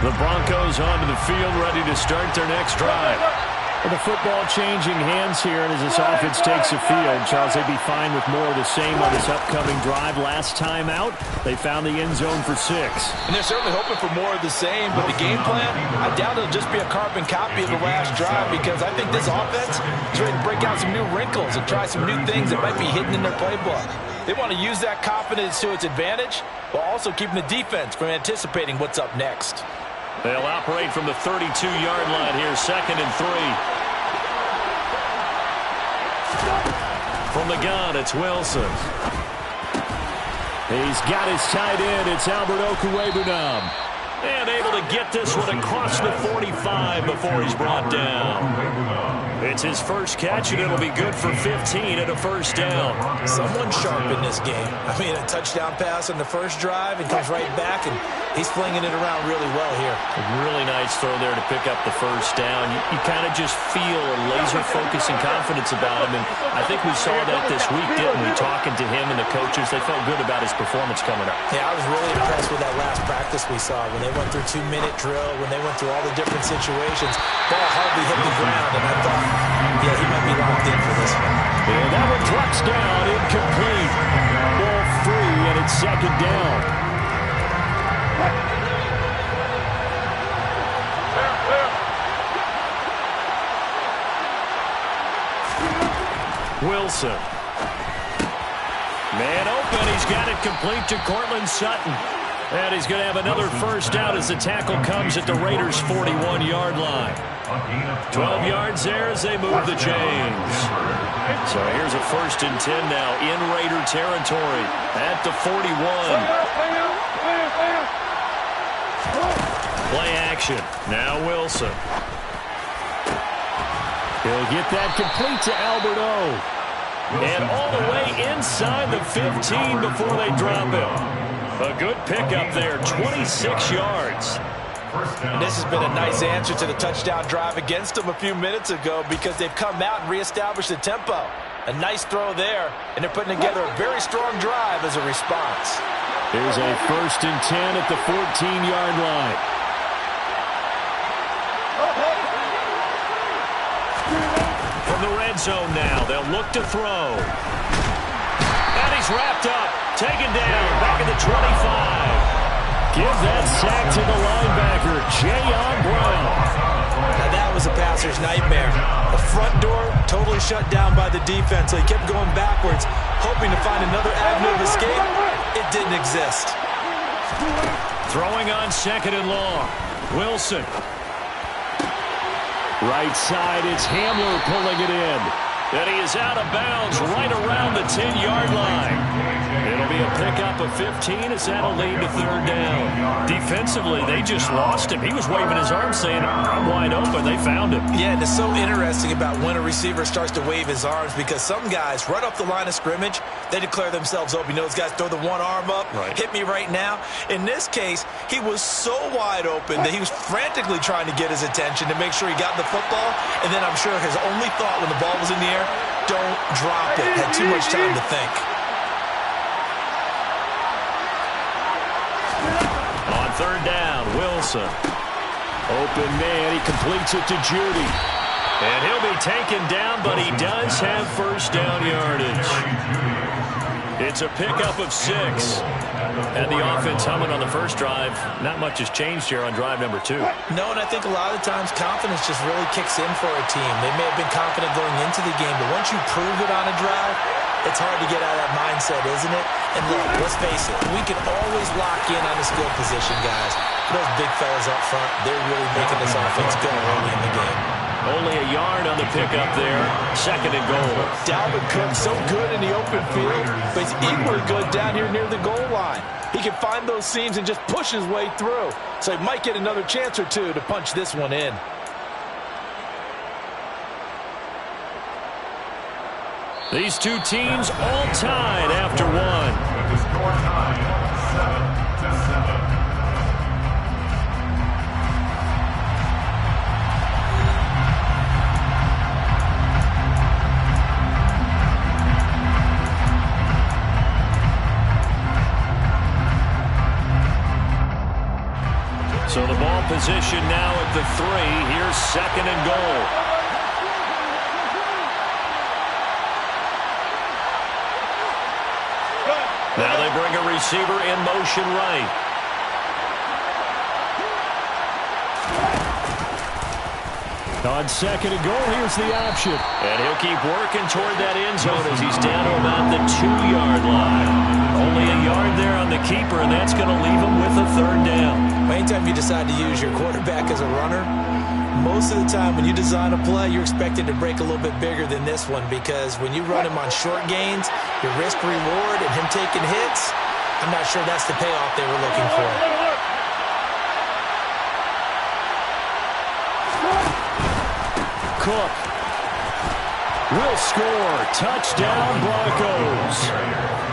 The Broncos onto the field, ready to start their next drive. Well, the football changing hands here, and as this offense takes the field, Charles, they'd be fine with more of the same on this upcoming drive. Last time out, they found the end zone for 6. And they're certainly hoping for more of the same, but the game plan, I doubt it'll just be a carbon copy of the last drive, because I think this offense is ready to break out some new wrinkles and try some new things that might be hidden in their playbook. They want to use that confidence to its advantage while also keeping the defense from anticipating what's up next. They'll operate from the 32-yard line here, 2nd and 3. From the gun, it's Wilson. He's got his tight end. It's Albert Okwuegbunam. And able to get this one across the 45 before he's brought down. It's his first catch, and it'll be good for 15 and a first down. Someone sharp in this game. I mean, a touchdown pass on the first drive and comes right back, and he's flinging it around really well here. A really nice throw there to pick up the first down. You kind of just feel a laser focus and confidence about him, and I think we saw that this week, didn't we? Talking to him and the coaches, they felt good about his performance coming up. Yeah, I was really impressed with that last practice we saw when they went through 2-minute drill, when they went through all the different situations. Ball hardly hit the ground, and I thought, yeah, he might be locked in for this one. And that one drops down, incomplete. Ball free, and it's 2nd down. Wilson. Man open. He's got it complete to Cortland Sutton. And he's going to have another first down as the tackle comes at the Raiders' 41-yard line. 12 yards there as they move the chains. So here's a 1st and 10 now in Raider territory at the 41. Play action. Now Wilson. He'll get that complete to Albert O. And all the way inside the 15 before they drop him. A good pickup there, 26 yards. And this has been a nice answer to the touchdown drive against them a few minutes ago, because they've come out and reestablished the tempo. A nice throw there, and they're putting together a very strong drive as a response. Here's a 1st and 10 at the 14-yard line. From the red zone now, they'll look to throw. And he's wrapped up, taken down, back at the 25. Give that sack to the linebacker, Jayon Brown. Now that was a passer's nightmare. The front door totally shut down by the defense, so he kept going backwards, hoping to find another avenue of escape. It didn't exist. Throwing on 2nd and long. Wilson. Right side, it's Hamler pulling it in. And he is out of bounds right around the 10-yard line. It'll be a pickup of 15 as that'll lead to 3rd down. Defensively, they just lost him. He was waving his arms saying, I'm wide open. They found him. Yeah, and it's so interesting about when a receiver starts to wave his arms, because some guys, right off the line of scrimmage, they declare themselves open. You know, those guys throw the one arm up, right. Hit me right now. In this case, he was so wide open that he was frantically trying to get his attention to make sure he got the football, and then I'm sure his only thought when the ball was in the air, don't drop it. Had too much time to think. On 3rd down, Wilson. Open man, he completes it to Judy. And he'll be taken down, but he does have first down yardage. It's a pickup of 6. And the offense humming on the first drive. Not much has changed here on drive number 2. No, and I think a lot of times confidence just really kicks in for a team. They may have been confident going into the game, but once you prove it on a drive, it's hard to get out of that mindset, isn't it? And look, let's face it, we can always lock in on the skill position, guys. Those big fellas up front, they're really making this offense go early in the game. Only a yard on the pickup there. 2nd and goal. Dalvin Cook so good in the open field, but he's equally good down here near the goal line. He can find those seams and just push his way through. So he might get another chance or two to punch this one in. These two teams all tied after one. So the ball field position now at the 3. Here's 2nd and goal. Now they bring a receiver in motion right. On 2nd and goal, here's the option. And he'll keep working toward that end zone as he's down to about the 2-yard line. Only a yard there on the keeper, and that's going to leave him with a 3rd down. Anytime you decide to use your quarterback as a runner, most of the time when you design a play, you're expected to break a little bit bigger than this one, because when you run him on short gains, your risk-reward and him taking hits, I'm not sure that's the payoff they were looking for. Cook will score. Touchdown, Broncos.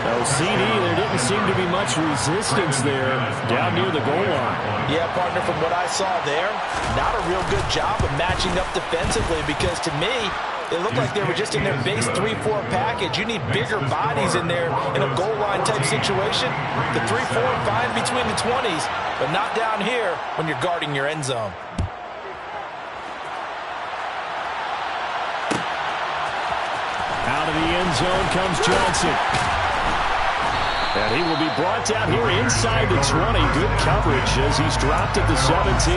No CD, there didn't seem to be much resistance there down near the goal line. Yeah, partner, from what I saw there, not a real good job of matching up defensively, because to me, it looked like they were just in their base 3-4 package. You need bigger bodies in there in a goal line type situation. The 3-4 fine between the 20s, but not down here when you're guarding your end zone. Out of the end zone comes Johnson. And he will be brought down here inside the 20. Good coverage as he's dropped at the 17.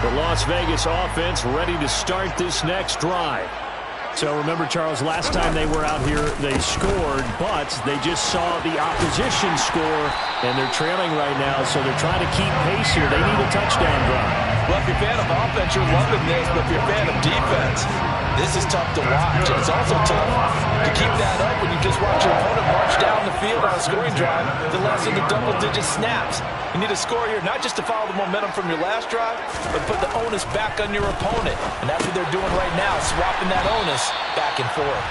The Las Vegas offense ready to start this next drive. So remember, Charles, last time they were out here, they scored, but they just saw the opposition score, and they're trailing right now, so they're trying to keep pace here. They need a touchdown drive. Well, if you're a fan of offense, you're loving this, but if you're a fan of defense, this is tough to watch. And it's also tough to keep that up when you just watch your opponent march down the field on a scoring drive to less than the double-digit snaps. You need a score here, not just to follow the momentum from your last drive, but put the onus back on your opponent. And that's what they're doing right now, swapping that onus back and forth.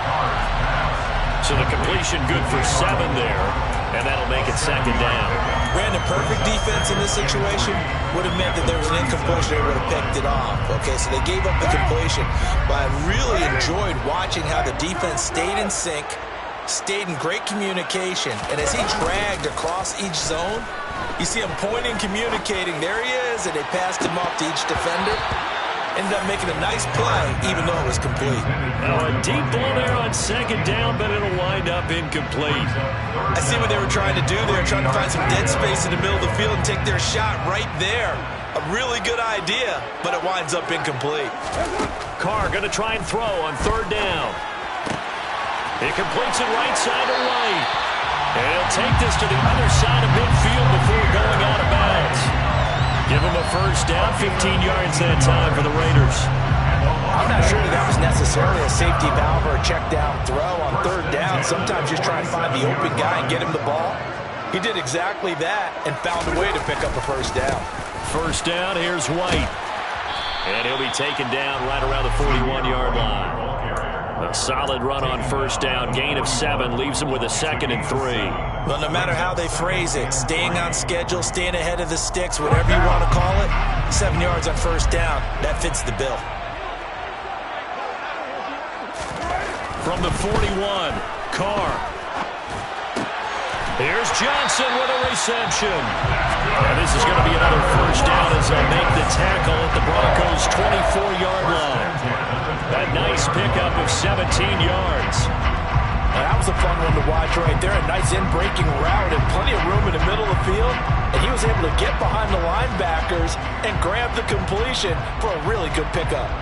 So the completion good for 7 there, and that'll make it 2nd down. Brandon, perfect defense in this situation would have meant that there was an incompletion. They would have picked it off. Okay, so they gave up the completion. But I really enjoyed watching how the defense stayed in sync, stayed in great communication, and as he dragged across each zone, you see him pointing, communicating. There he is, and they passed him off to each defender. Ended up making a nice play, even though it was complete. Now a deep ball there on 2nd down, but it'll wind up incomplete. I see what they were trying to do there, trying to find some dead space in the middle of the field and take their shot right there. A really good idea, but it winds up incomplete. Carr going to try and throw on 3rd down. He completes it right side to right. And he'll take this to the other side of midfield before going out of bounds. Give him a 1st down, 15 yards that time for the Raiders. I'm not sure that was necessarily a safety valve or a check down throw on 3rd down. Sometimes just try and find the open guy and get him the ball. He did exactly that and found a way to pick up a 1st down. 1st down, here's White. And he'll be taken down right around the 41-yard line. A solid run on 1st down. Gain of 7 leaves him with a 2nd and 3. Well, no matter how they phrase it, staying on schedule, staying ahead of the sticks, whatever you want to call it, 7 yards on 1st down, that fits the bill. From the 41, Carr. Here's Johnson with a reception. And this is going to be another 1st down as they'll make the tackle at the Broncos' 24-yard line. A nice pickup of 17 yards. Now, that was a fun one to watch right there. A nice in-breaking route and plenty of room in the middle of the field. And he was able to get behind the linebackers and grab the completion for a really good pickup.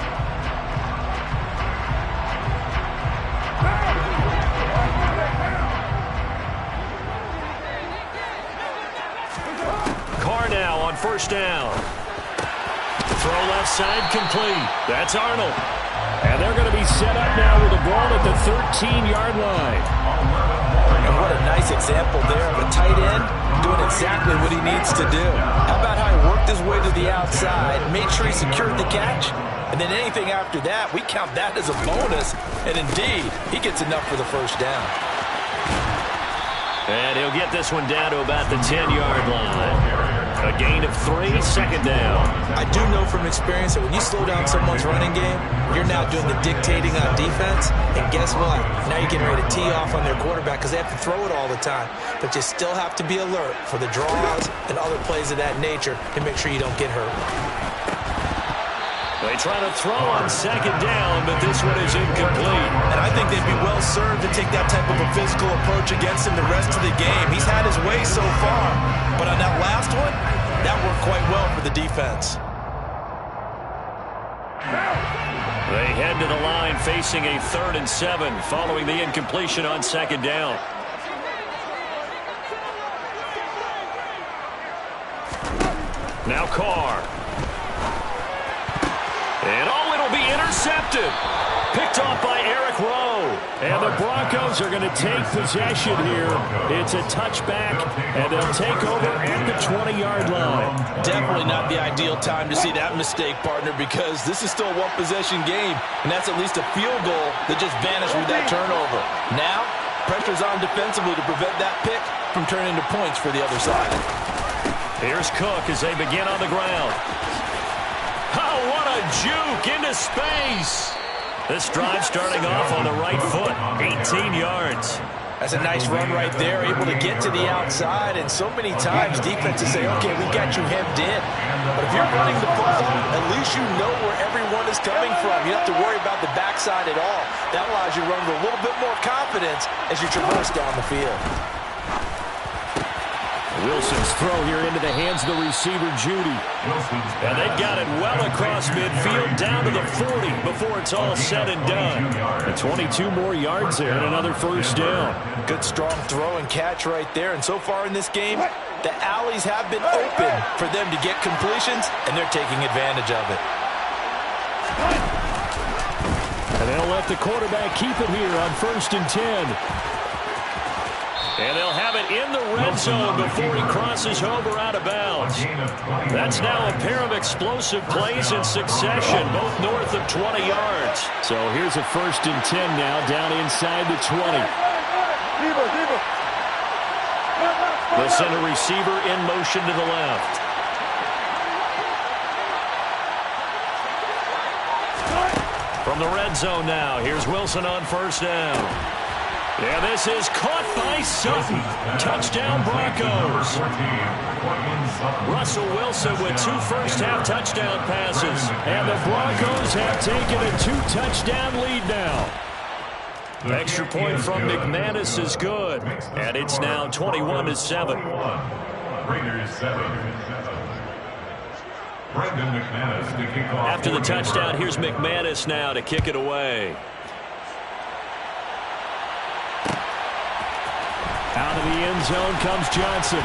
Carr now on 1st down. Throw left side complete. That's Arnold. And they're going to be set up now with the ball at the 13-yard line. And what a nice example there of a tight end doing exactly what he needs to do. How about how he worked his way to the outside, made sure he secured the catch, and then anything after that, we count that as a bonus. And indeed, he gets enough for the 1st down. And he'll get this one down to about the 10-yard line. A gain of 3, second down. I do know from experience that when you slow down someone's running game, you're now doing the dictating on defense. And guess what? Now you're getting ready to tee off on their quarterback because they have to throw it all the time. But you still have to be alert for the draws and other plays of that nature to make sure you don't get hurt. They try to throw on second down, but this one is incomplete. And I think they'd be well served to take that type of a physical approach against him the rest of the game. He's had his way so far, but on that last one, that worked quite well for the defense. They head to the line facing a 3rd and 7 following the incompletion on second down. Now Carr. And it'll be intercepted. Picked off by Eric Rowe. And the Broncos are going to take possession here. It's a touchback, and they'll take over at the 20-yard line. Definitely not the ideal time to see that mistake, partner, because this is still a one-possession game, and that's at least a field goal that just vanished with that turnover. Now, pressure's on defensively to prevent that pick from turning into points for the other side. Here's Cook as they begin on the ground. Oh, what a juke into space. This drive starting off on the right foot, 18 yards. That's a nice run right there, able to get to the outside, and so many times defenses say, okay, we got you hemmed in. But if you're running the football, at least you know where everyone is coming from. You don't have to worry about the backside at all. That allows you to run with a little bit more confidence as you traverse down the field. Wilson's throw here into the hands of the receiver, Judy. And they've got it well across midfield down to the 40 before it's all said and done. And 22 more yards there and another first down. Good strong throw and catch right there. And so far in this game, the alleys have been open for them to get completions, and they're taking advantage of it. And they'll let the quarterback keep it here on 1st and 10. And they'll have it in the red zone before he crosses over out of bounds. That's now a pair of explosive plays in succession, both north of 20 yards. So here's a 1st and 10 now, down inside the 20. They'll send a receiver in motion to the left. From the red zone now, here's Wilson on 1st down. Yeah, this is caught by Sutton. Touchdown, Broncos. Russell Wilson with 2 first-half touchdown passes. And the Broncos have taken a 2-touchdown lead now. Extra point from McManus is good. And it's now 21-7. After the touchdown, here's McManus now to kick it away. Out of the end zone comes Johnson.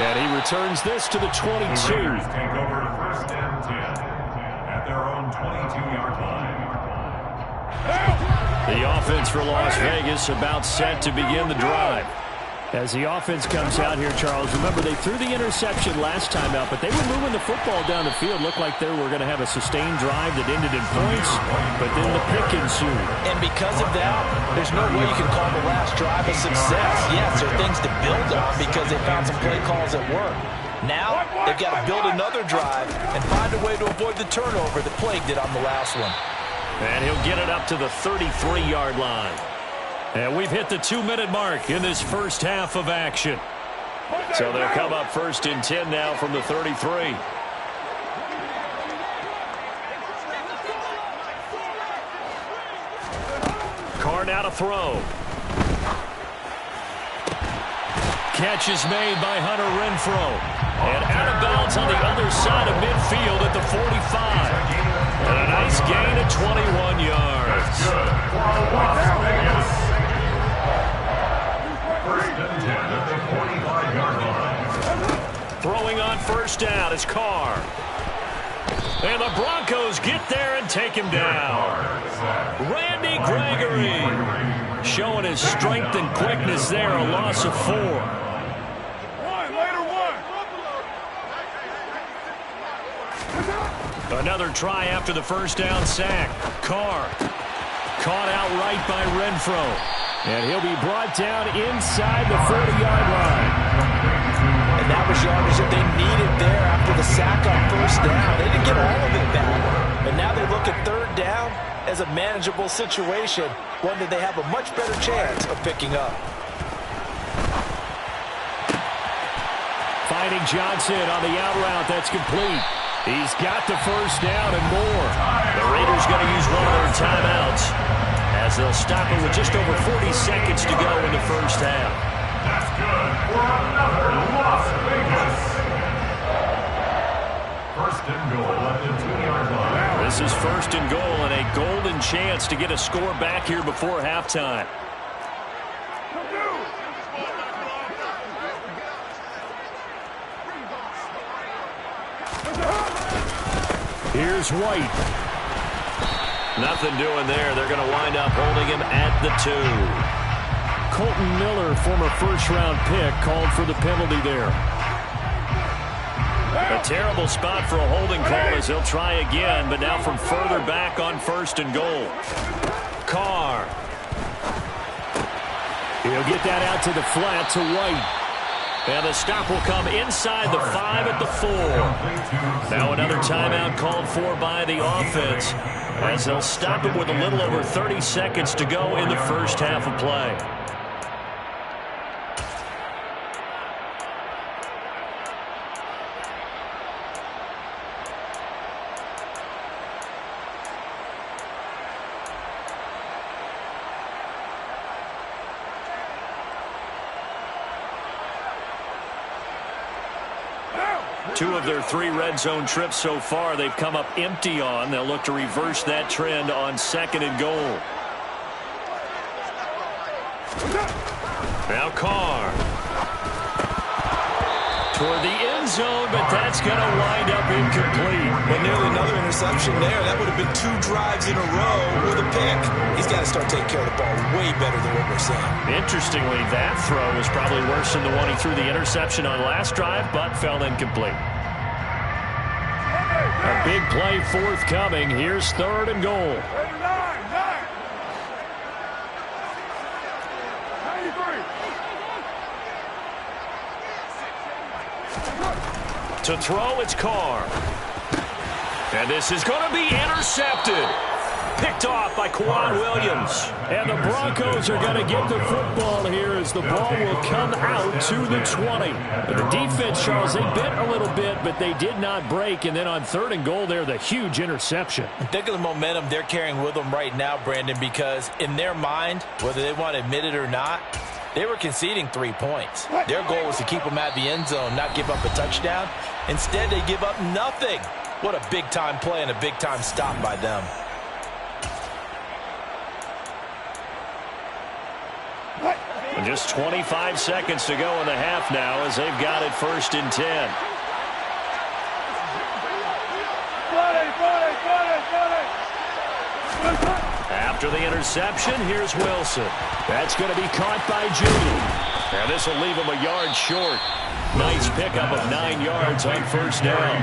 And he returns this to the 22. Take over 1st and 10 at their own 22-yard line. The offense for Las Vegas about set to begin the drive. As the offense comes out here, Charles, remember they threw the interception last time out, but they were moving the football down the field. Looked like they were going to have a sustained drive that ended in points, but then the pick ensued. And because of that, there's no way you can call the last drive a success. Yes, there are things to build on because they found some play calls that work. Now, they've got to build another drive and find a way to avoid the turnover that plagued it on the last one. And he'll get it up to the 33-yard line. And we've hit the 2-minute mark in this first half of action. So they'll come up 1st and 10 now from the 33. Carr now to throw. Catch is made by Hunter Renfrow. And out of bounds on the other side of midfield at the 45. And a nice gain of 21 yards. Throwing on 1st down is Carr. And the Broncos get there and take him down. Randy Gregory showing his strength and quickness there, a loss of 4. Another try after the 1st down sack. Carr caught outright by Renfrow. And he'll be brought down inside the 40-yard line. And what they needed there after the sack on first down. They didn't get all of it back, but now they look at third down as a manageable situation, one that they have a much better chance of picking up. Finding Johnson on the out route. That's complete. He's got the first down and more. The Raiders going to use one of their timeouts as they'll stop it with just over 40 seconds to go in the first half. That's good for another Las Vegas. First and goal at the 2-yard line. This is first and goal and a golden chance to get a score back here before halftime. Here's White. Nothing doing there. They're going to wind up holding him at the 2. Colton Miller, former first-round pick, called for the penalty there. A terrible spot for a holding call as they'll try again, but now from further back on first and goal. Carr. He'll get that out to the flat to White. And the stop will come inside the 5 at the 4. Now another timeout called for by the offense as they'll stop it with a little over 30 seconds to go in the first half of play. Two of their 3 red zone trips so far they've come up empty on. They'll look to reverse that trend on second and goal. Now Carr. Toward the end zone, but that's going to wind up incomplete. Well, nearly another interception there. That would have been 2 drives in a row with a pick. He's got to start taking care of the ball way better than what we're seeing. Interestingly, that throw was probably worse than the one he threw the interception on last drive, but fell incomplete. A big play forthcoming. Here's third and goal. To throw, it's Carr. And this is going to be intercepted. Picked off by Quan Williams. And the Broncos are going to get the football here as the ball will come out to the 20. But the defense, Charles, they bent a little bit, but they did not break. And then on third and goal there, the huge interception. Think of the momentum they're carrying with them right now, Brandon, because in their mind, whether they want to admit it or not, they were conceding 3 points. Their goal was to keep them at the end zone, not give up a touchdown. Instead, they give up nothing. What a big-time play and a big-time stop by them. And just 25 seconds to go in the half now as they've got it first and 10. After the interception, here's Wilson. That's going to be caught by Judy. And this will leave him a yard short. Nice pickup of 9 yards on first down.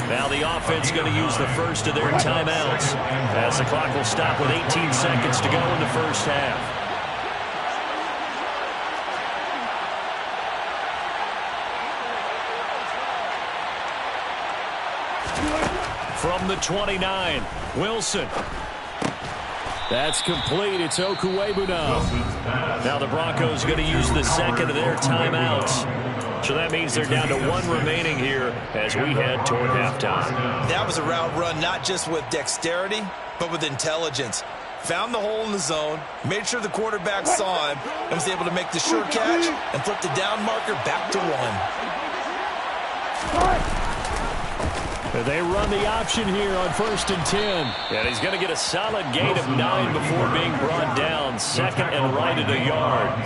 Now the offense going to use the first of their timeouts as the clock will stop with 18 seconds to go in the first half. From the 29, Wilson. That's complete. It's Okuebu now. Now the Broncos going to use the second of their timeouts. So that means they're down to 1 remaining here as we head toward halftime. That was a route run not just with dexterity, but with intelligence. Found the hole in the zone, made sure the quarterback saw him, and was able to make the sure catch and flip the down marker back to 1. They run the option here on first and 10. And he's going to get a solid gain of 9 before being brought down. Second and right at a yard.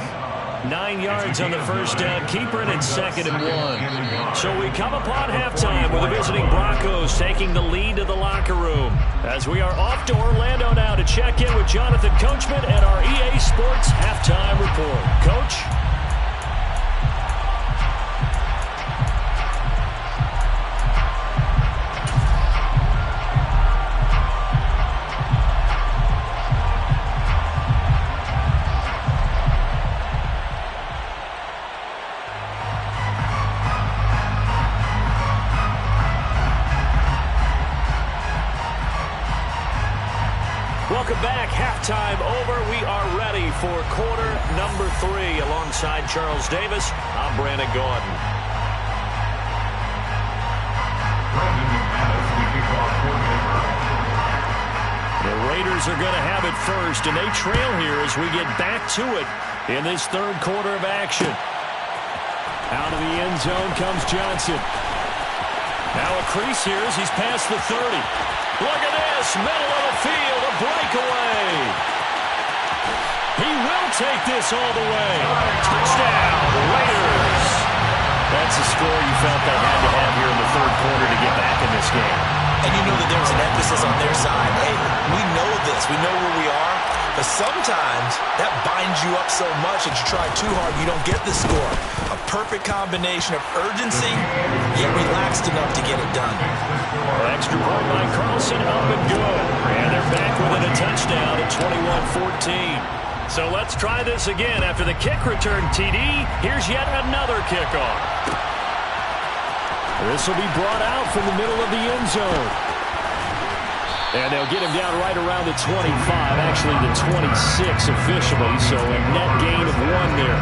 9 yards on the first down. Keeper and second and 1. So we come upon halftime with the visiting Broncos taking the lead to the locker room. As we are off to Orlando now to check in with Jonathan Coachman and our EA Sports halftime report. Coach? Welcome back. Halftime over. We are ready for quarter number 3. Alongside Charles Davis, I'm Brandon Gaudin. The Raiders are going to have it first, and they trail here as we get back to it in this third quarter of action. Out of the end zone comes Johnson. Now a crease here as he's past the 30. Look at this, middle of the field, a breakaway. He will take this all the way. Touchdown, Raiders. That's a score you felt they had to have here in the third quarter to get back in this game. And you know that there was an emphasis on their side. Hey, we know this. We know where we are. But sometimes that binds you up so much that you try too hard, you don't get the score. A perfect combination of urgency, yet relaxed enough to get it done. Extra point by Carlson, up and good. And they're back within a touchdown at 21-14. So let's try this again. After the kick return TD, here's yet another kickoff. This will be brought out from the middle of the end zone. And they'll get him down right around the 25, actually the 26 officially, so a net gain of 1 there.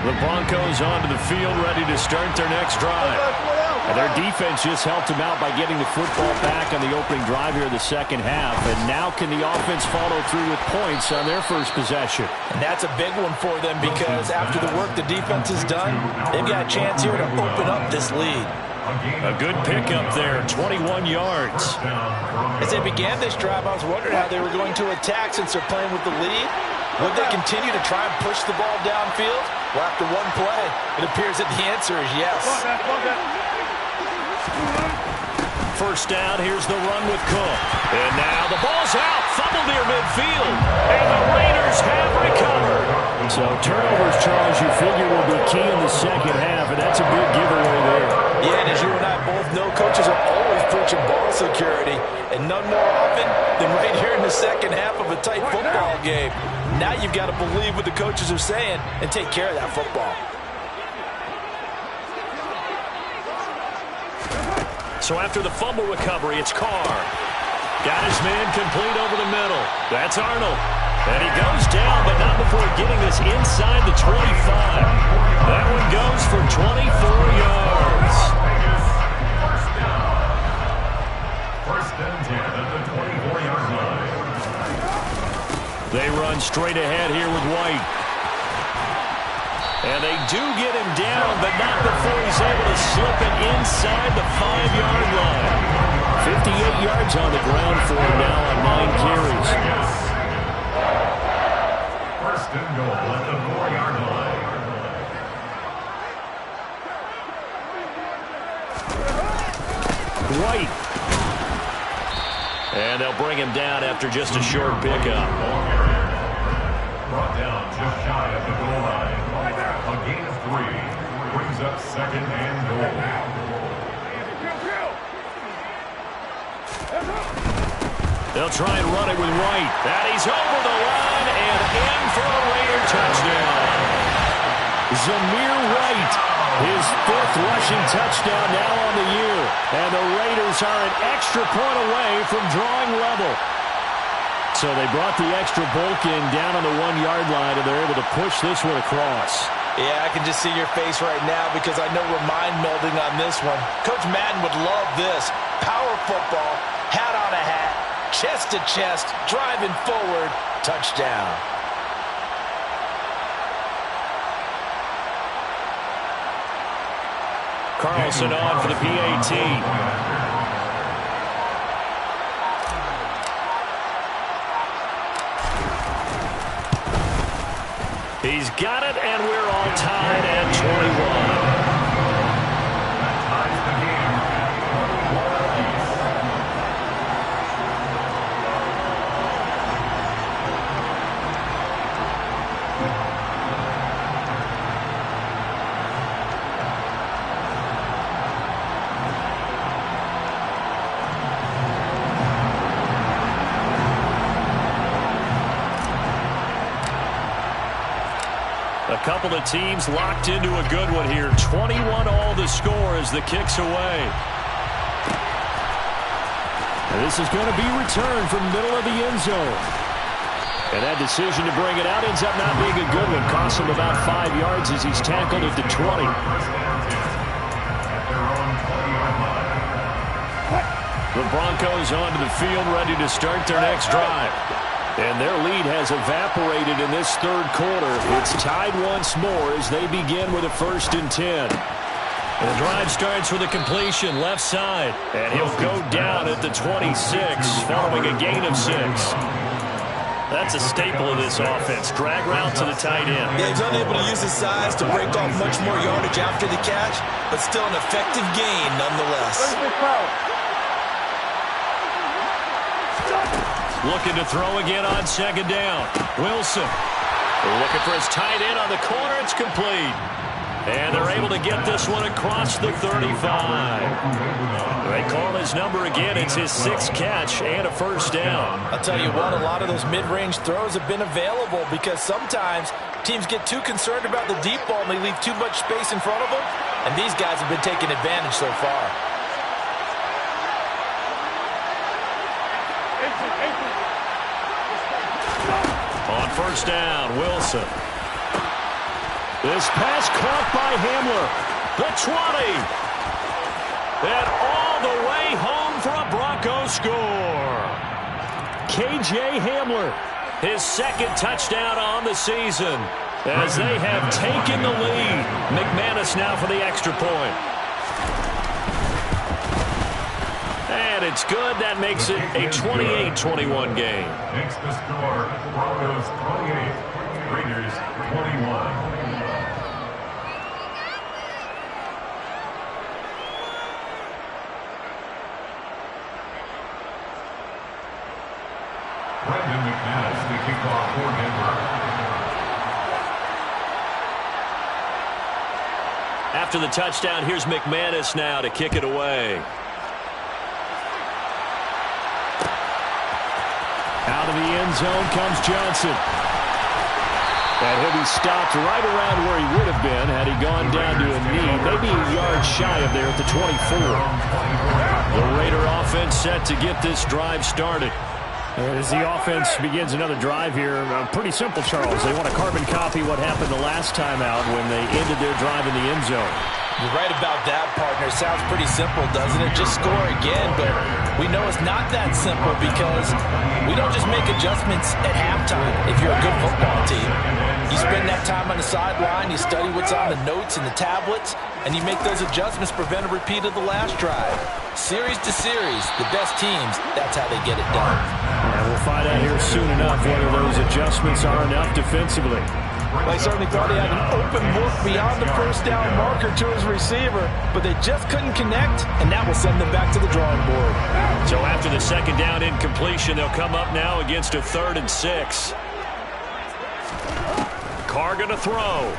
The Broncos onto the field, ready to start their next drive. And their defense just helped them out by getting the football back on the opening drive here in the second half. And now can the offense follow through with points on their first possession? And that's a big one for them because after the work the defense has done, they've got a chance here to open up this lead. A good pickup there, 21 yards. As they began this drive, I was wondering how they were going to attack since they're playing with the lead. Would they continue to try and push the ball downfield? Well, after one play, it appears that the answer is yes. First down, here's the run with Cook. And now the ball's out, fumbled near midfield. And the Raiders have recovered. So turnovers, Charles, you figure will be key in the second half, and that's a big giveaway there. Yeah, and as you and I both know, coaches are always preaching ball security, and none more often than right here in the second half of a tight football game. Now you've got to believe what the coaches are saying and take care of that football. So after the fumble recovery, it's Carr. Got his man complete over the middle. That's Arnold. And he goes down, but not before getting this inside the 25. That one goes for 24 yards. First and 10 at the 24-yard line. They run straight ahead here with White. And they do get him down, but not before he's able to slip it inside the 5-yard line. 58 yards on the ground for him now on 9 carries. First and goal at the 4-yard line. White. And they'll bring him down after just a short pickup. Brought down just shy of the goal line. A gain of 3 brings up second and goal. They'll try and run it with White. That he's over the line and in for a Raider touchdown. Zamir White, his 5th rushing touchdown now on the year. And the Raiders are an extra point away from drawing level. So they brought the extra bulk in down on the 1-yard line, and they're able to push this one across. Yeah, I can just see your face right now because I know we're mind-melding on this one. Coach Madden would love this. Power football, hat on a hat, chest to chest, driving forward, touchdown. Carlson on for the PAT. He's got it, and we're all tied at 21. A couple of teams locked into a good one here. 21 all the score as the kick's away. And this is going to be returned from the middle of the end zone. And that decision to bring it out ends up not being a good one. Costs him about 5 yards as he's tackled at the 20. The Broncos onto the field, ready to start their next drive. And their lead has evaporated in this third quarter. It's tied once more as they begin with a 1st and 10. And the drive starts with a completion left side. And he'll go down at the 26 following a gain of 6. That's a staple of this offense. Drag route to the tight end. Yeah, he's unable to use his size to break off much more yardage after the catch, but still an effective gain nonetheless. Looking to throw again on 2nd down. Wilson looking for his tight end on the corner. It's complete. And they're able to get this one across the 35. They call his number again. It's his 6th catch and a 1st down. I'll tell you what, a lot of those mid-range throws have been available because sometimes teams get too concerned about the deep ball and they leave too much space in front of them. And these guys have been taking advantage so far. On 1st down, Wilson. This pass caught by Hamler. The 20. And all the way home for a Broncos score. K.J. Hamler, his 2nd touchdown on the season as they have taken the lead. McManus now for the extra point. And it's good. That makes it a 28-21 game. Makes the score Broncos 28, Raiders 21. McManus, the kickoff for Denver. After the touchdown, here's McManus now to kick it away. Out of the end zone comes Johnson. And he'll be stopped right around where he would have been had he gone down to a knee, maybe a yard shy of there at the 24. The Raider offense set to get this drive started. And as the offense begins another drive here, pretty simple, Charles. They want to carbon copy what happened the last time out when they ended their drive in the end zone. You're right about that, partner. Sounds pretty simple, doesn't it? Just score again, but we know it's not that simple because we don't just make adjustments at halftime if you're a good football team. You spend that time on the sideline, you study what's on the notes and the tablets, and you make those adjustments, prevent a repeat of the last drive. Series to series, the best teams, that's how they get it done. And we'll find out here soon enough whether those adjustments are enough defensively. They certainly thought he had an open look beyond the 1st down marker to his receiver, but they just couldn't connect, and that will send them back to the drawing board. So after the 2nd down incompletion, they'll come up now against a 3rd and 6. Carr going to throw.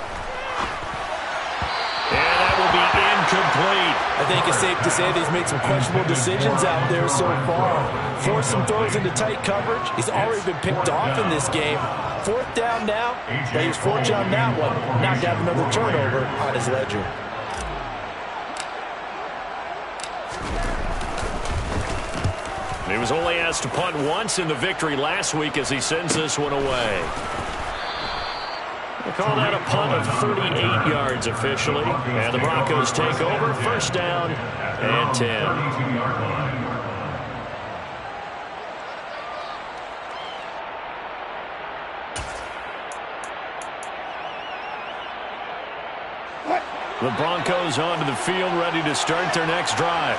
And that will be incomplete. I think it's safe to say that he's made some questionable decisions out there so far. Forced some throws into tight coverage. He's already been picked off in this game. 4th down now. But he was fortunate on that one. Not to have another turnover on his ledger. He was only asked to punt once in the victory last week as he sends this one away. They call that a punt of 38 yards officially. And the Broncos take over. 1st down and 10. The Broncos onto the field, ready to start their next drive.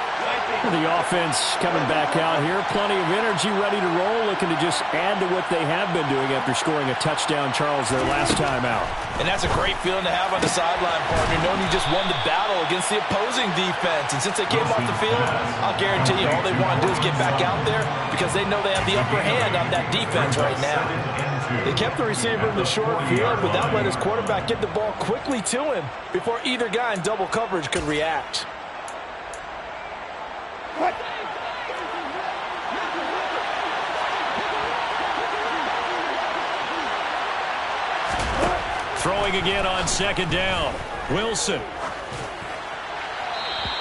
The offense coming back out here. Plenty of energy, ready to roll, looking to just add to what they have been doing after scoring a touchdown, Charles, their last time out. And that's a great feeling to have on the sideline, partner, knowing you just won the battle against the opposing defense. And since they came off the field, I'll guarantee you all they want to do is get back out there because they know they have the upper hand on that defense right now. They kept the receiver in the short field, but that let his quarterback get the ball quickly to him before either guy in double coverage could react. Throwing again on second down. Wilson.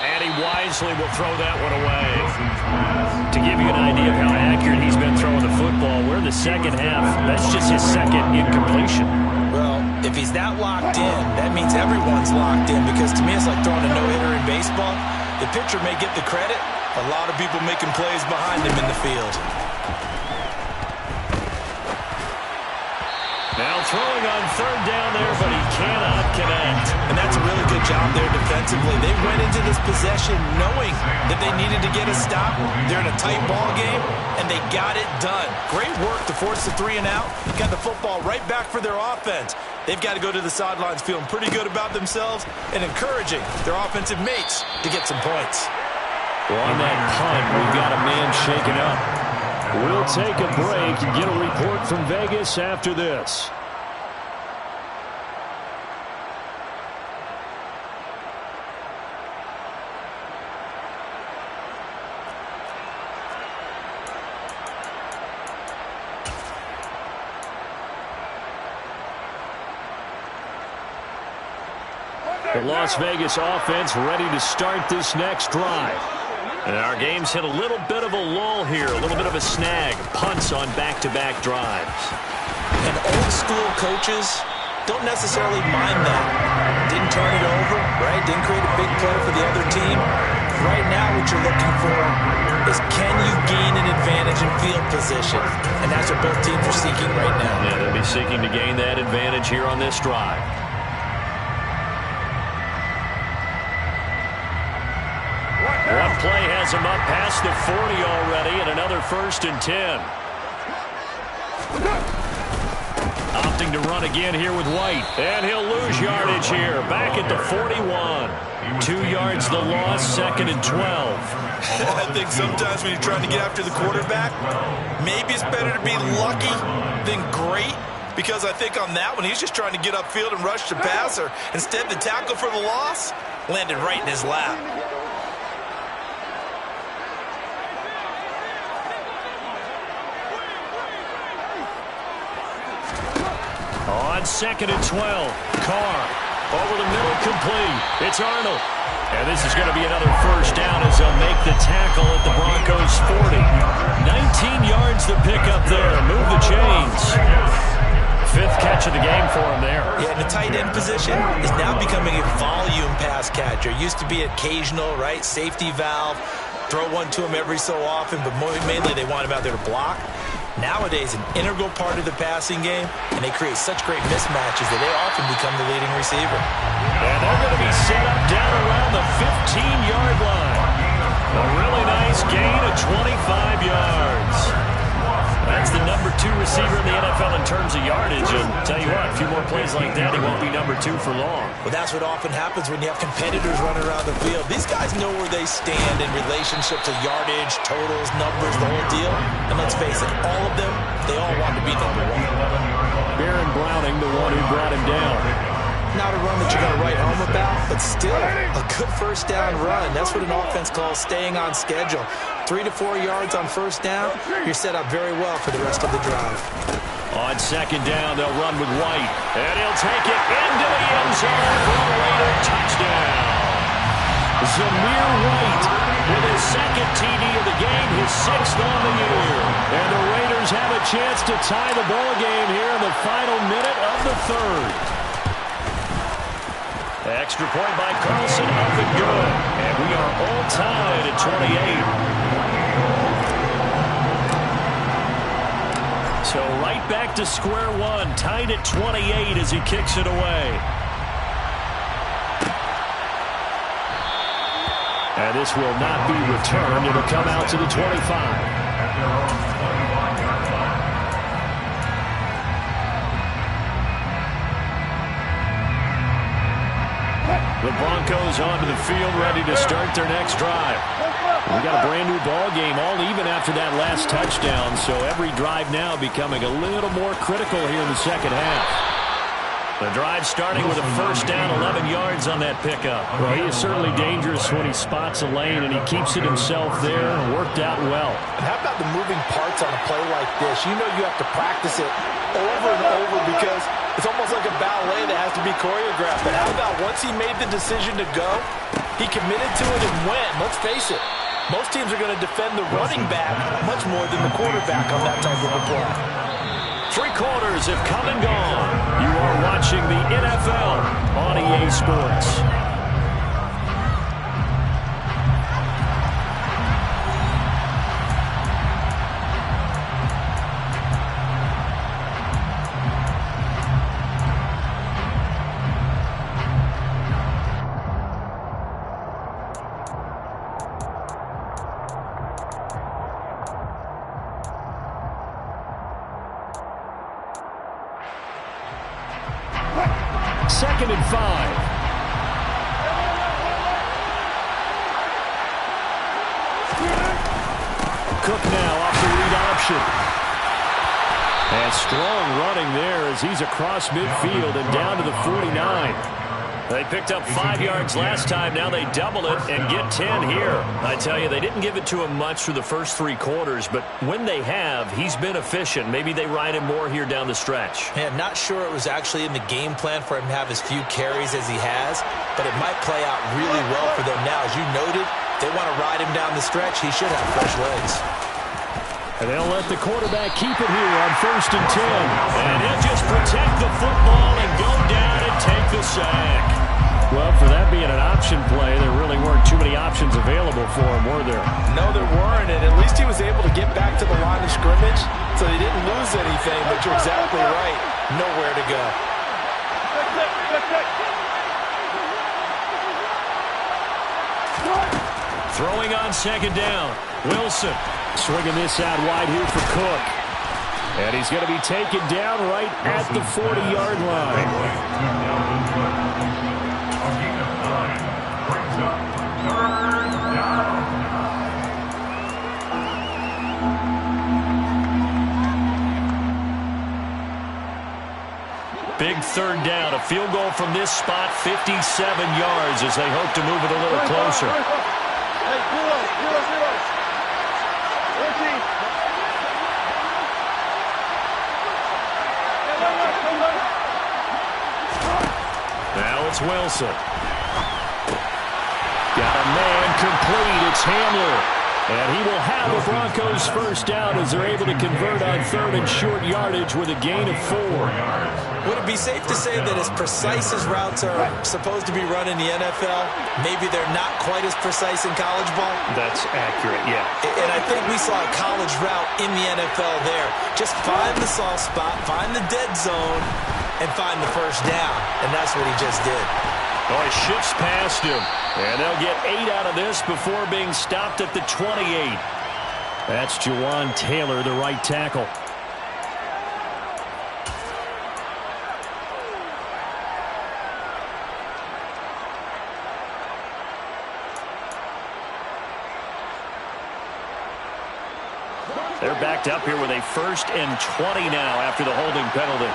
And he wisely will throw that one away. To give you an idea of how accurate he's been throwing the football, we're in the second half. That's just his second incompletion. Well, if he's that locked in, that means everyone's locked in, because to me it's like throwing a no-hitter in baseball. The pitcher may get the credit, a lot of people making plays behind him in the field. Now throwing on third down there, but he cannot connect. And that's a really good job there defensively. They went into this possession knowing that they needed to get a stop. They're in a tight ball game, and they got it done. Great work to force the 3 and out. Got the football right back for their offense. They've got to go to the sidelines feeling pretty good about themselves and encouraging their offensive mates to get some points. Well, on that punt, we've got a man shaken up. We'll take a break and get a report from Vegas after this. The Las Vegas offense ready to start this next drive. And our game's hit a little bit of a lull here, a little bit of a snag. Punts on back-to-back drives. And old-school coaches don't necessarily mind that. Didn't turn it over, right? Didn't create a big play for the other team. Right now what you're looking for is, can you gain an advantage in field position? And that's what both teams are seeking right now. Yeah, they'll be seeking to gain that advantage here on this drive. One play has him up past the 40 already, and another 1st and 10. Opting to run again here with White. And he'll lose yardage here. Back at the 41. 2 yards the loss, 2nd and 12. I think sometimes when you're trying to get after the quarterback, maybe it's better to be lucky than great. Because I think on that one, he's just trying to get upfield and rush the passer. Instead, the tackle for the loss landed right in his lap. On 2nd and 12, Carr over the middle, complete. It's Arnold. And this is going to be another 1st down as they'll make the tackle at the Broncos' 40. 19 yards to pick up there. Move the chains. 5th catch of the game for him there. Yeah, and the tight end position is now becoming a volume pass catcher. Used to be occasional, right? Safety valve. Throw one to him every so often, but mainly they want him out there to block. Nowadays, an integral part of the passing game, and they create such great mismatches that they often become the leading receiver. And they're going to be set up down around the 15-yard line. A really nice gain of 25 yards. That's the number 2 receiver in the NFL in terms of yardage. And tell you what, a few more plays like that, he won't be number 2 for long. Well, that's what often happens when you have competitors running around the field. These guys know where they stand in relationship to yardage, totals, numbers, the whole deal. And let's face it, all of them, they all want to be number 1. Baron Browning, the one who brought him down. Not a run that you're going to write home about, but still a good 1st down run. That's what an offense calls staying on schedule. 3 to 4 yards on 1st down, you're set up very well for the rest of the drive. On 2nd down, they'll run with White. And he'll take it into the end zone for a Raider touchdown. Zamir White with his 2nd TD of the game, his 6th on the year. And the Raiders have a chance to tie the ball game here in the final minute of the 3rd. Extra point by Carlson, up and good. And we are all tied at 28. So right back to square one, tied at 28 as he kicks it away. And this will not be returned. It'll come out to the 25. The Broncos onto the field, ready to start their next drive. We got a brand new ball game, all even after that last touchdown, so every drive now becoming a little more critical here in the second half. The drive starting with a 1st down, 11 yards on that pickup. Well, he is certainly dangerous when he spots a lane, and he keeps it himself there. Worked out well. And how about the moving parts on a play like this? You know you have to practice it over and over because it's almost like a ballet that be choreographed, but how about once he made the decision to go, he committed to it and went. Let's face it, most teams are going to defend the running back much more than the quarterback on that type of a play. 3 quarters have come and gone. You are watching the NFL on EA Sports. Second and 5. Cook now off the read option. And strong running there as he's across midfield and down to the 49. They picked up 5 yards last time. Now they double it and get 10 here. I tell you, they didn't give it to him much through the first 3 quarters, but when they have, he's been efficient. Maybe they ride him more here down the stretch. Man, not sure it was actually in the game plan for him to have as few carries as he has, but it might play out really well for them now. As you noted, if they want to ride him down the stretch, he should have fresh legs. And they'll let the quarterback keep it here on 1st and 10. And he'll just protect the football and go down and take the sack. Well, for that being an option play, there really weren't too many options available for him, were there? No, there weren't, and at least he was able to get back to the line of scrimmage, so he didn't lose anything, but you're exactly right. Nowhere to go. Throwing on 2nd down. Wilson swinging this out wide here for Cook. And he's going to be taken down right at the 40-yard line. Big 3rd down. A field goal from this spot, 57 yards as they hope to move it a little closer. Now it's Wilson. Got a man complete. It's Hamler. And he will have the Broncos first down as they're able to convert on 3rd and short yardage with a gain of 4. Would it be safe to say that as precise as routes are supposed to be run in the NFL, maybe they're not quite as precise in college ball? That's accurate, yeah. And I think we saw a college route in the NFL there. Just find the soft spot, find the dead zone, and find the first down. And that's what he just did. Oh, he shifts past him. And they'll get 8 out of this before being stopped at the 28. That's Jawan Taylor, the right tackle. They're backed up here with a 1st and 20 now after the holding penalty.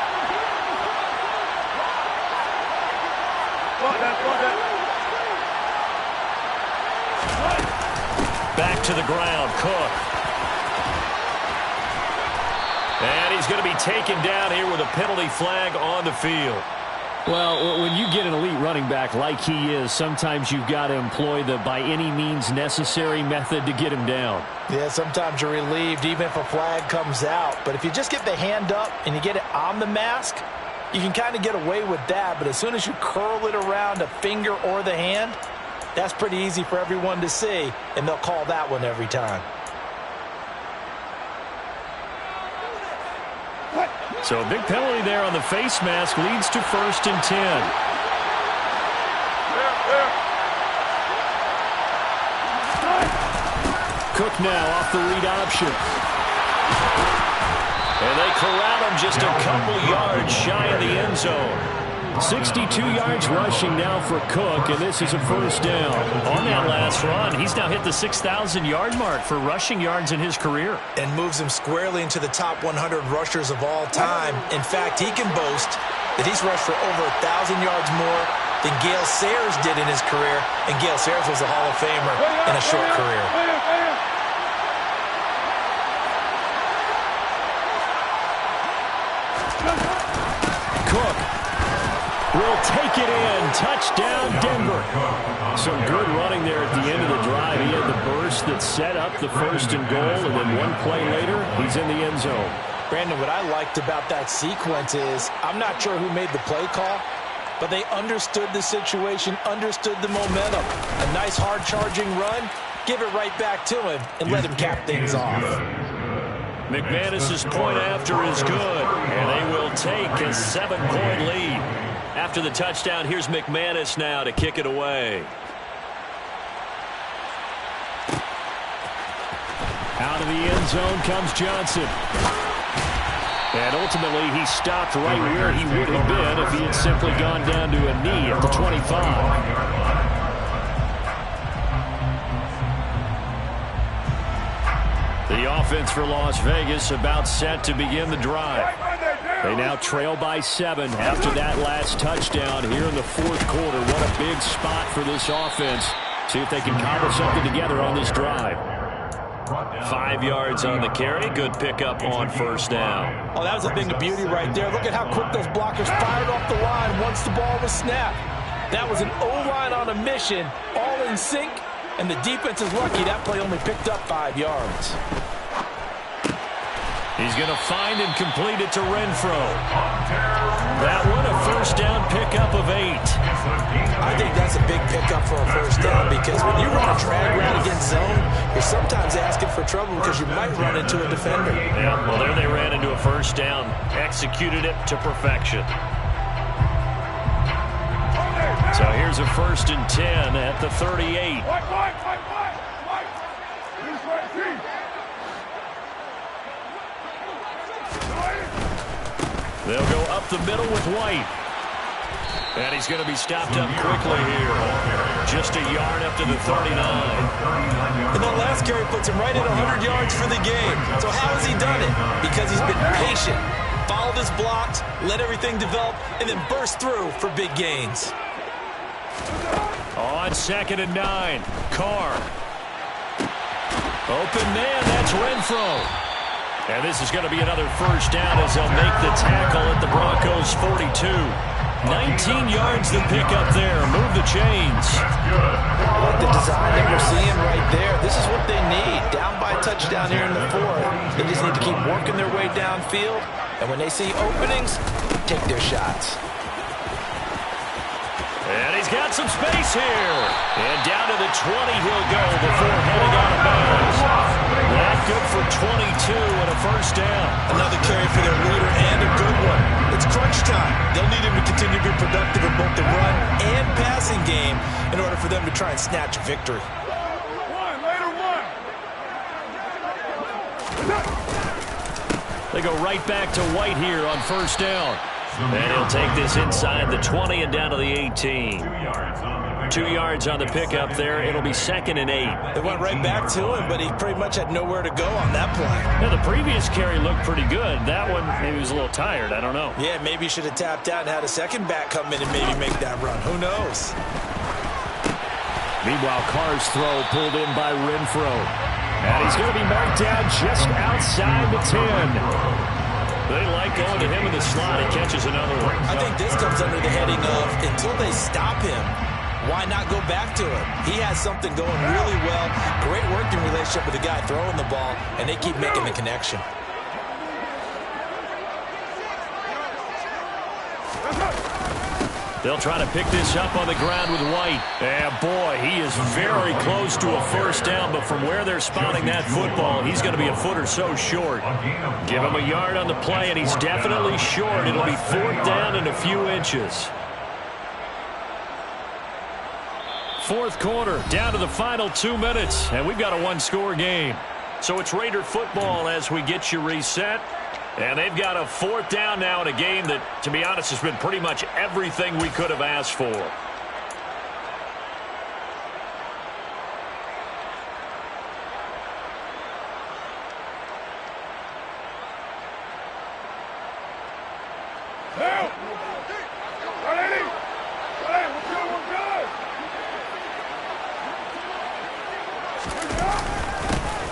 Back to the ground, Cook. And he's going to be taken down here with a penalty flag on the field. Well, when you get an elite running back like he is, sometimes you've got to employ the by any means necessary method to get him down. Yeah, sometimes you're relieved even if a flag comes out. But if you just get the hand up and you get it on the mask, you can kind of get away with that. But as soon as you curl it around a finger or the hand, that's pretty easy for everyone to see, and they'll call that one every time. So a big penalty there on the face mask leads to 1st and 10. Cook now off the read option. And they corral him just a couple yards shy of the end zone. 62 yards rushing now for Cook, and this is a 1st down. On that last run, he's now hit the 6,000-yard mark for rushing yards in his career. And moves him squarely into the top 100 rushers of all time. In fact, he can boast that he's rushed for over 1,000 yards more than Gale Sayers did in his career, and Gale Sayers was a Hall of Famer in a short career. Cook. will take it in. Touchdown, Denver. Some good running there at the end of the drive. He had the burst that set up the 1st and goal, and then one play later, he's in the end zone. Brandon, what I liked about that sequence is I'm not sure who made the play call, but they understood the situation, understood the momentum. A nice hard-charging run, give it right back to him, and let him cap things off. McManus's point after is good, and they will take a 7-point lead. After the touchdown, here's McManus now to kick it away. Out of the end zone comes Johnson. And ultimately, he stopped right where he would have been if he had simply gone down to a knee at the 25. The offense for Las Vegas about set to begin the drive. They now trail by 7 after that last touchdown here in the 4th quarter. What a big spot for this offense. See if they can cobble something together on this drive. 5 yards on the carry. Good pickup on 1st down. Oh, that was a thing of beauty right there. Look at how quick those blockers fired off the line once the ball was snapped. That was an O-line on a mission, all in sync, and the defense is lucky that play only picked up 5 yards. He's going to find and complete it to Renfro. That one, a 1st down pickup of 8. I think that's a big pickup for a 1st down because when you run a drag route against zone, you're sometimes asking for trouble because you might run into a defender. Yeah, well, there they ran into a 1st down. Executed it to perfection. So here's a 1st and 10 at the 38. They'll go up the middle with White. And he's going to be stopped up quickly here. Just a yard up to the 39. And that last carry puts him right at 100 yards for the game. So how has he done it? Because he's been patient, followed his blocks, let everything develop, and then burst through for big gains. On 2nd and 9, Carr. Open man, that's Renfro. And this is going to be another 1st down as they'll make the tackle at the Broncos' 42. 19 yards to pick up there. Move the chains. I like the design that we're seeing right there. This is what they need. Down by a touchdown here in the 4th. They just need to keep working their way downfield. And when they see openings, take their shots. And he's got some space here. And down to the 20 he'll go before heading out of bounds. That good for 22 and a 1st down. Another carry for their leader and a good one. It's crunch time. They'll need him to continue to be productive in both the run and passing game in order for them to try and snatch a victory. They go right back to White here on 1st down. And he'll take this inside the 20 and down to the 18. 2 yards on the pickup there. It'll be 2nd and 8. They went right back to him, but he pretty much had nowhere to go on that play. Now, the previous carry looked pretty good. That one, maybe he was a little tired. I don't know. Yeah, maybe he should have tapped out and had a second back come in and maybe make that run. Who knows? Meanwhile, Carr's throw pulled in by Renfro. And he's going to be marked down just outside the 10. They like going to him in the slot. He catches another one. I think this comes under the heading of until they stop him, why not go back to him? He has something going really well. Great working relationship with the guy throwing the ball, and they keep making the connection. They'll try to pick this up on the ground with White. And boy, he is very close to a 1st down, but from where they're spotting that football, he's going to be a foot or so short. Give him a yard on the play, and he's definitely short. It'll be 4th down and a few inches. 4th quarter, down to the final 2 minutes, and we've got a 1-score game. So it's Raider football as we get you reset. And they've got a 4th down now in a game that, to be honest, has been pretty much everything we could have asked for.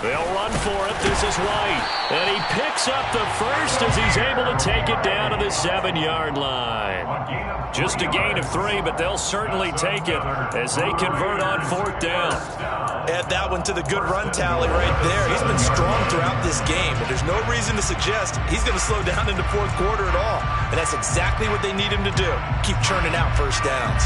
They'll run for it. This is White. And he picks up the first as he's able to take it down to the 7-yard line. Just a gain of 3, but they'll certainly take it as they convert on 4th down. Add that one to the good run tally right there. He's been strong throughout this game, and there's no reason to suggest he's going to slow down in the 4th quarter at all. And that's exactly what they need him to do. Keep churning out first downs.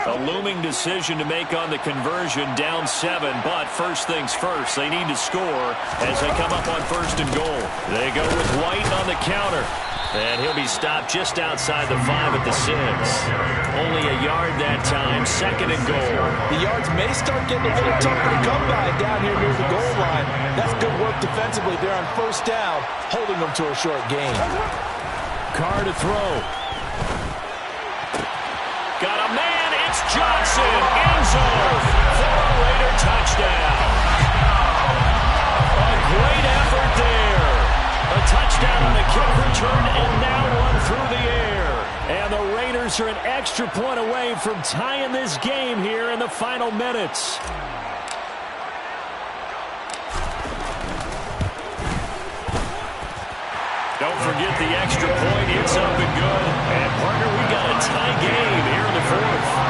A looming decision to make on the conversion, down 7, but first things first, they need to score as they come up on 1st and goal. They go with White on the counter, and he'll be stopped just outside the 5 at the 6. Only a yard that time, 2nd and goal. The yards may start getting a little tougher to come by down here near the goal line. That's good work defensively there on 1st down, holding them to a short gain. Carr to throw. Got a man. It's Johnson, end zone for a Raider touchdown. A great effort there. A touchdown on a kick return and now one through the air. And the Raiders are an extra point away from tying this game here in the final minutes. Don't forget the extra point. It's up and good. And, partner, we got a tie game here in the 4th.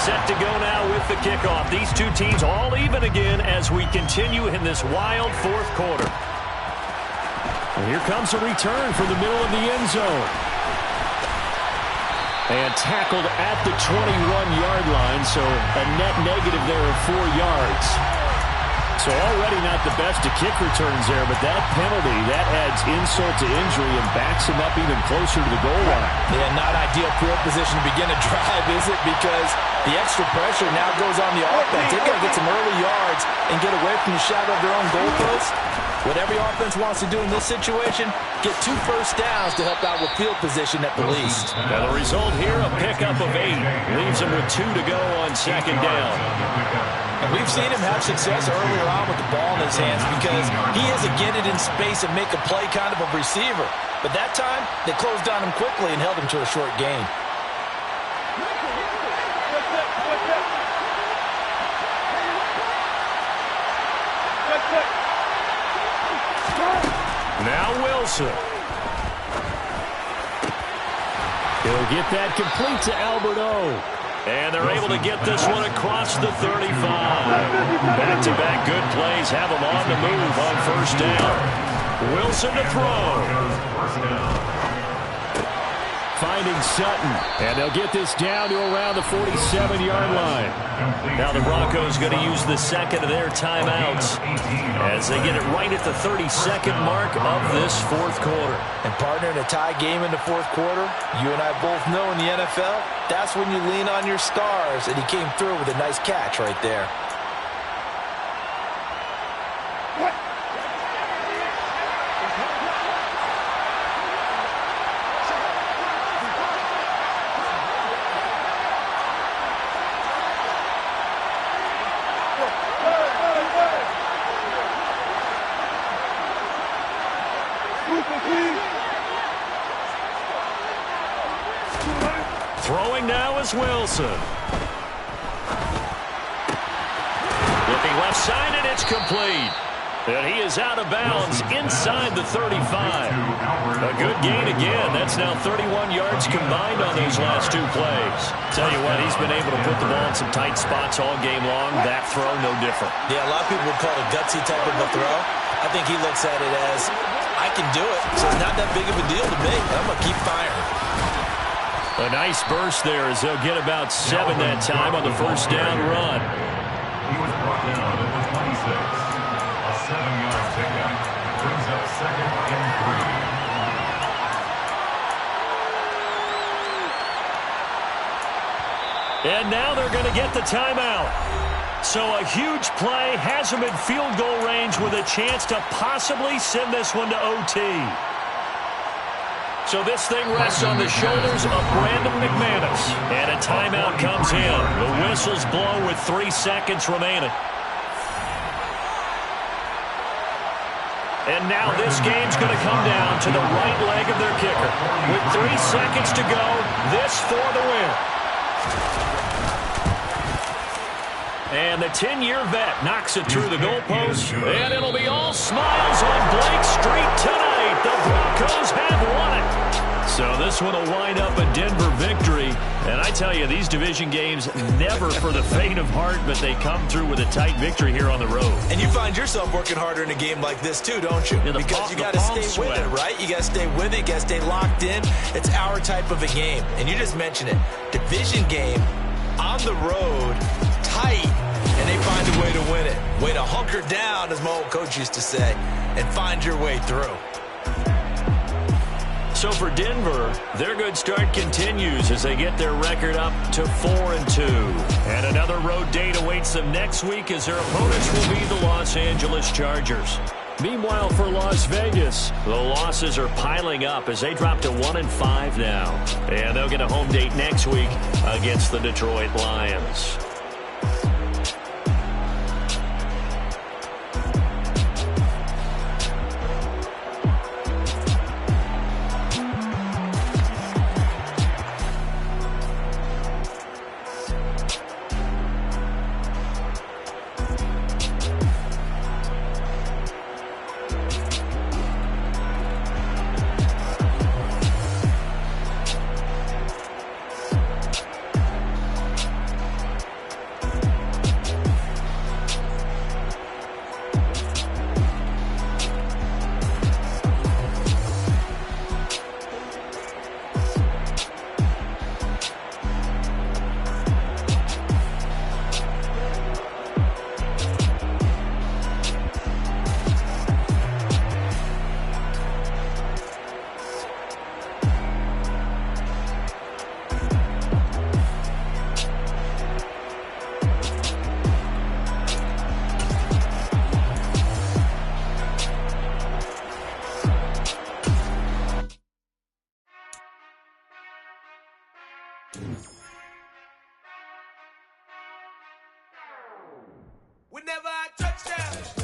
Set to go now with the kickoff. These two teams all even again as we continue in this wild 4th quarter. And here comes a return from the middle of the end zone. And tackled at the 21-yard line, so a net negative there of 4 yards. So already not the best of kick returns there, but that penalty, that adds insult to injury and backs him up even closer to the goal line. Yeah, not ideal field position to begin a drive, is it? Because the extra pressure now goes on the offense. They've got to get some early yards and get away from the shadow of their own goalpost. What every offense wants to do in this situation, get 2 first downs to help out with field position at the least. Now the result here, a pickup of 8. Leaves him with 2 to go on 2nd down. And we've seen him have success earlier on with the ball in his hands because he is a get it in space and make a play kind of a receiver. But that time, they closed on him quickly and held him to a short gain. Now Wilson. He'll get that complete to Alberto. And they're able to get this one across the 35. Back-to-back good plays have them on the move on 1st down. Wilson to throw. Finding Sutton. And they'll get this down to around the 47-yard line. Now the Broncos going to use the 2nd of their timeouts as they get it right at the 32nd mark of this 4th quarter. And partner, in a tie game in the 4th quarter, you and I both know in the NFL, that's when you lean on your stars, and he came through with a nice catch right there. Throwing now is Wilson. Looking left side, and it's complete. And he is out of bounds inside the 35. A good gain again. That's now 31 yards combined on those last 2 plays. Tell you what, he's been able to put the ball in some tight spots all game long. That throw, no different. Yeah, a lot of people would call it a gutsy type of a throw. I think he looks at it as, I can do it, so it's not that big of a deal to me. I'm going to keep firing. A nice burst there as they'll get about 7 that time on the 1st down run. He was brought down at the 26. A 7-yard pickup brings up 2nd and 3. And now they're going to get the timeout. So a huge play has them in field goal range with a chance to possibly send this one to OT. So this thing rests on the shoulders of Brandon McManus. And a timeout comes in. The whistles blow with 3 seconds remaining. And now this game's going to come down to the right leg of their kicker. With 3 seconds to go, this for the win. And the 10-year vet knocks it through the goalpost. And it'll be all smiles on Blake Street tonight. The Broncos have won it. So this one will wind up a Denver victory. And I tell you, these division games, never for the faint of heart, but they come through with a tight victory here on the road. And you find yourself working harder in a game like this too, don't you? Yeah, because you got to stay with it, right? You got to stay with it. You got to stay locked in. It's our type of a game. And you just mentioned it. Division game, on the road, tight, and they find a way to win it. Way to hunker down, as my old coach used to say, and find your way through. So for Denver, their good start continues as they get their record up to 4-2. And another road date awaits them next week as their opponents will be the Los Angeles Chargers. Meanwhile, for Las Vegas, the losses are piling up as they drop to 1-5 now. And they'll get a home date next week against the Detroit Lions. Whenever I touch down.